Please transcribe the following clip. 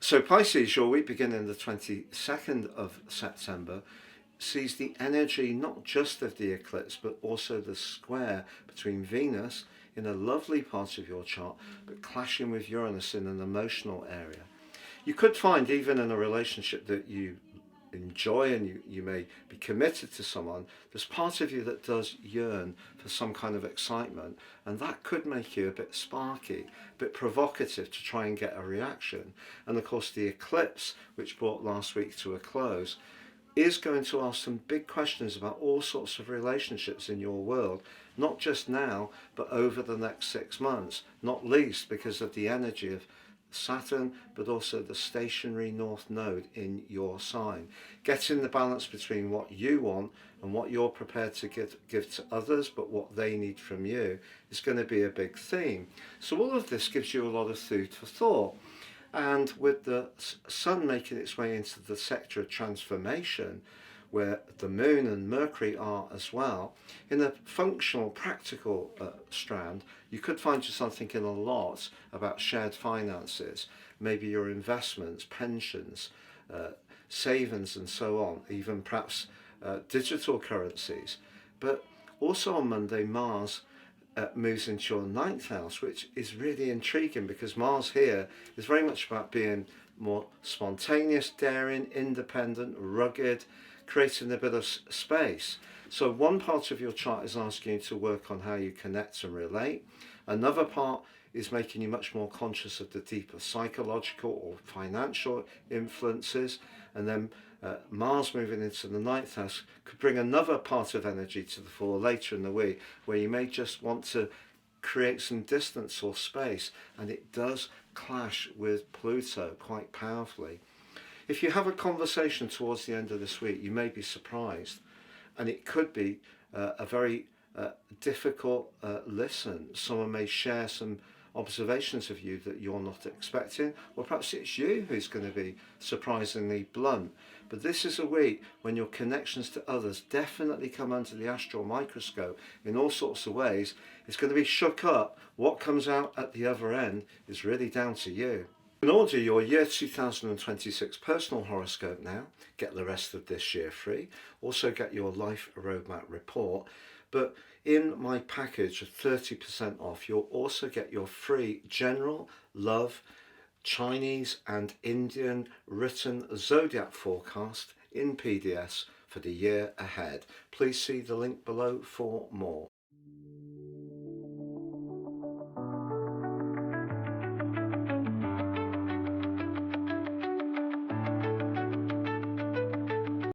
So Pisces, your week beginning the 22nd of September, sees the energy not just of the eclipse but also the square between Venus in a lovely part of your chart but clashing with Uranus in an emotional area. You could find, even in a relationship that you enjoy and you may be committed to someone, there's part of you that does yearn for some kind of excitement, and that could make you a bit sparky, a bit provocative to try and get a reaction. And of course the eclipse, which brought last week to a close, is going to ask some big questions about all sorts of relationships in your world, not just now but over the next 6 months, not least because of the energy of Saturn, but also the stationary north node in your sign. Getting the balance between what you want and what you're prepared to give to others, but what they need from you, is going to be a big theme. So all of this gives you a lot of food for thought. And with the sun making its way into the sector of transformation, where the moon and Mercury are as well, in a functional, practical strand, you could find yourself thinking a lot about shared finances, maybe your investments, pensions, savings and so on, even perhaps digital currencies. But also on Monday, Mars moves into your ninth house, which is really intriguing because Mars here is very much about being more spontaneous, daring, independent, rugged, creating a bit of space. So one part of your chart is asking you to work on how you connect and relate. Another part is making you much more conscious of the deeper psychological or financial influences. And then Mars moving into the ninth house could bring another part of energy to the fore later in the week, where you may just want to create some distance or space, and it does clash with Pluto quite powerfully. If you have a conversation towards the end of this week, you may be surprised, and it could be a very difficult listen. Someone may share some observations of you that you're not expecting, or perhaps it's you who's going to be surprisingly blunt. But this is a week when your connections to others definitely come under the astral microscope in all sorts of ways. It's going to be shook up. What comes out at the other end is really down to you. You can order your year 2026 personal horoscope now, get the rest of this year free, also get your life roadmap report, but in my package of 30% off, you'll also get your free general, love, Chinese and Indian written zodiac forecast in PDFs for the year ahead. Please see the link below for more.